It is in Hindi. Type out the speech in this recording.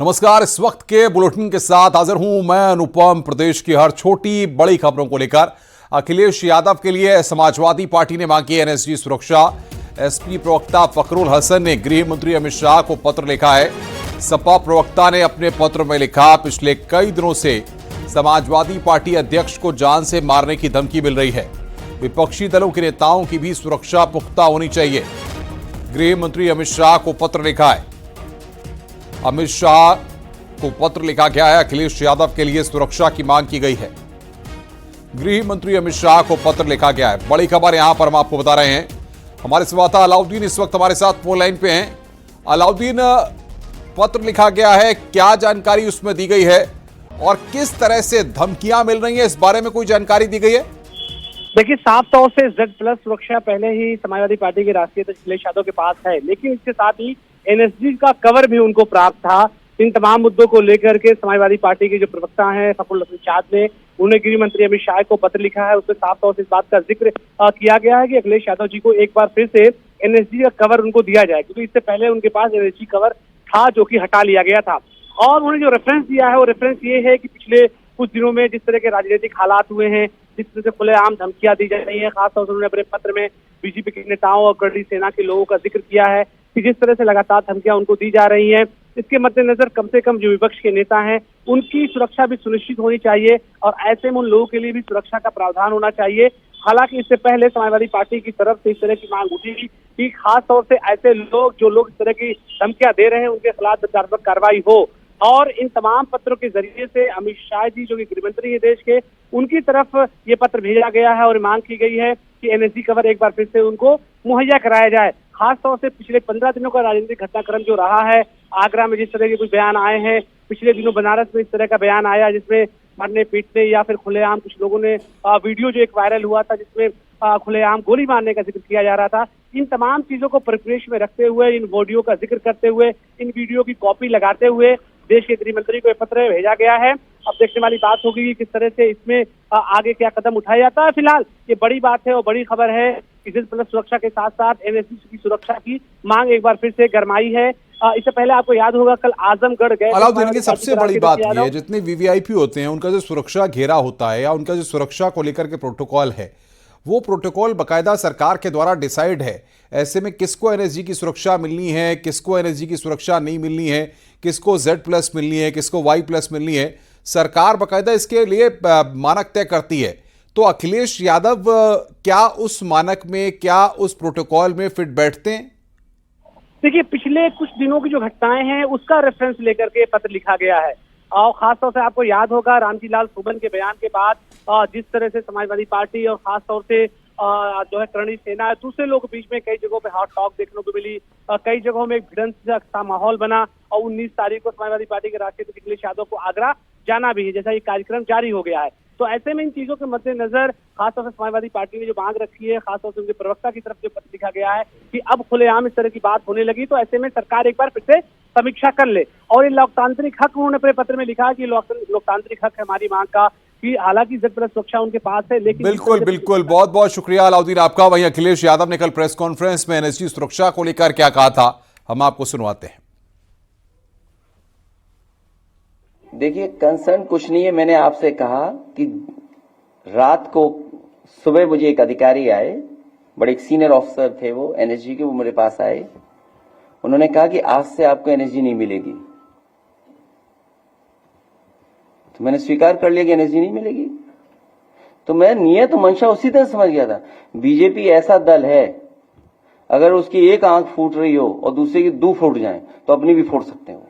नमस्कार। इस वक्त के बुलेटिन के साथ हाजिर हूं मैं अनुपम। प्रदेश की हर छोटी बड़ी खबरों को लेकर अखिलेश यादव के लिए समाजवादी पार्टी ने मांगी एनएसजी सुरक्षा। एसपी प्रवक्ता फखरुल हसन ने गृह मंत्री अमित शाह को पत्र लिखा है। सपा प्रवक्ता ने अपने पत्र में लिखा, पिछले कई दिनों से समाजवादी पार्टी अध्यक्ष को जान से मारने की धमकी मिल रही है। विपक्षी दलों के नेताओं की भी सुरक्षा पुख्ता होनी चाहिए। गृह मंत्री अमित शाह को पत्र लिखा है। अमित शाह को पत्र लिखा गया है। अखिलेश यादव के लिए सुरक्षा की मांग की गई है। गृह मंत्री अमित शाह को पत्र लिखा गया है। बड़ी खबर यहां पर हम आपको बता रहे हैं। हमारे संवाददाता अलाउद्दीन इस वक्त हमारे साथ फोन लाइन पे हैं। अलाउद्दीन, पत्र लिखा गया है, क्या जानकारी उसमें दी गई है और किस तरह से धमकियां मिल रही हैं, इस बारे में कोई जानकारी दी गई है? देखिए, साफ तौर से Z+ सुरक्षा पहले ही समाजवादी पार्टी के राष्ट्रीय अध्यक्ष अखिलेश यादव के पास है, लेकिन इसके साथ ही एनएसजी का कवर भी उनको प्राप्त था। इन तमाम मुद्दों को लेकर के समाजवादी पार्टी के जो प्रवक्ता हैं फखरुल हसन ने उन्हें गृह मंत्री अमित शाह को पत्र लिखा है। उसमें साफ तौर से इस बात का जिक्र किया गया है कि अखिलेश यादव जी को एक बार फिर से एनएसजी का कवर उनको दिया जाए, क्योंकि इससे पहले उनके पास एनएसजी कवर था जो कि हटा लिया गया था। और उन्होंने जो रेफरेंस दिया है वो रेफरेंस ये है कि पिछले कुछ दिनों में जिस तरह के राजनीतिक हालात हुए हैं, जिस तरह से खुलेआम धमकियां दी जा रही है, खासतौर से उन्होंने अपने पत्र में बीजेपी के नेताओं और गढ़ी सेना के लोगों का जिक्र किया है कि जिस तरह से लगातार धमकियां उनको दी जा रही हैं, इसके मद्देनजर कम से कम जो विपक्ष के नेता हैं उनकी सुरक्षा भी सुनिश्चित होनी चाहिए और ऐसे में उन लोगों के लिए भी सुरक्षा का प्रावधान होना चाहिए। हालांकि इससे पहले समाजवादी पार्टी की तरफ से इस तरह की मांग उठी कि खास तौर से ऐसे लोग जो लोग इस तरह की धमकियां दे रहे हैं उनके खिलाफ दंडात्मक कार्रवाई हो। और इन तमाम पत्रों के जरिए से अमित शाह जी जो कि गृहमंत्री है देश के, उनकी तरफ ये पत्र भेजा गया है और मांग की गई है कि एनएसजी कवर एक बार फिर से उनको मुहैया कराया जाए। खासतौर से पिछले 15 दिनों का राजनीतिक घटनाक्रम जो रहा है, आगरा में जिस तरह के कुछ बयान आए हैं, पिछले दिनों बनारस में इस तरह का बयान आया जिसमें मारने पीटने या फिर खुलेआम कुछ लोगों ने वीडियो जो एक वायरल हुआ था जिसमें खुलेआम गोली मारने का जिक्र किया जा रहा था। इन तमाम चीजों को परिप्रेक्ष्य में रखते हुए, इन वीडियो का जिक्र करते हुए, इन वीडियो की कॉपी लगाते हुए देश के गृह मंत्री को यह पत्र भेजा गया है। अब देखने वाली बात होगी कि किस तरह से इसमें आगे क्या कदम उठाया जाता है। फिलहाल ये बड़ी बात है और बड़ी खबर है कि Z+ सुरक्षा के साथ साथ एनएसजी की सुरक्षा की मांग एक बार फिर से गरमाई है। इससे पहले आपको याद होगा कल आजमगढ़ गए। अलाउद्दीन की सबसे बड़ी बात यह है, जितने वीवीआईपी होते हैं उनका जो सुरक्षा घेरा होता है या उनका जो सुरक्षा को लेकर के प्रोटोकॉल है, वो प्रोटोकॉल बाकायदा सरकार के द्वारा डिसाइड है। ऐसे में किसको एनएसजी की सुरक्षा मिलनी है, किसको एनएसजी की सुरक्षा नहीं मिलनी है, किसको Z+ मिलनी है, किसको Y+ मिलनी है, सरकार बाकायदा इसके लिए मानक तय करती है। तो अखिलेश यादव क्या उस मानक में, क्या उस प्रोटोकॉल में फिट बैठते हैं? देखिए, पिछले कुछ दिनों की जो घटनाएं हैं उसका रेफरेंस लेकर के पत्र लिखा गया है। और खासतौर से आपको याद होगा रामजी लाल सुमन के बयान के बाद जिस तरह से समाजवादी पार्टी और खासतौर से जो है करणी सेना, दूसरे लोगों के बीच में कई जगहों पे हॉट टॉक देखने को मिली, कई जगहों में एक भिड़ंत सा माहौल बना और 19 तारीख को समाजवादी पार्टी के राष्ट्रीय अध्यक्ष अखिलेश यादव को आगरा जाना भी है, जैसा ये कार्यक्रम जारी हो गया है। तो ऐसे में इन चीजों के मद्देनजर खासतौर से समाजवादी पार्टी ने जो मांग रखी है, खासतौर से उनके प्रवक्ता की तरफ जो पत्र लिखा गया है कि अब खुलेआम इस तरह की बात होने लगी तो ऐसे में सरकार एक बार फिर से समीक्षा कर ले। और ये लोकतांत्रिक हक उन्होंने अपने पत्र में लिखा कि लोकतांत्रिक हक है हमारी मांग का, कि हालांकि Z+ सुरक्षा उनके पास है, लेकिन बिल्कुल बहुत बहुत शुक्रिया अलाउद्दीन आपका। वहीं अखिलेश यादव ने कल प्रेस कॉन्फ्रेंस में एनएसजी सुरक्षा को लेकर क्या कहा था, हम आपको सुनवाते हैं। देखिए, कंसर्न कुछ नहीं है। मैंने आपसे कहा कि रात को सुबह मुझे एक अधिकारी आए, बड़े एक सीनियर ऑफिसर थे वो एनएसजी के, वो मेरे पास आए। उन्होंने कहा कि आज से आपको एनएसजी नहीं मिलेगी। तो मैंने स्वीकार कर लिया कि एनएसजी नहीं मिलेगी। तो मैं नियत मंशा उसी तरह समझ गया था। बीजेपी ऐसा दल है, अगर उसकी एक आंख फूट रही हो और दूसरे की दो फूट जाए तो अपनी भी फोड़ सकते हो।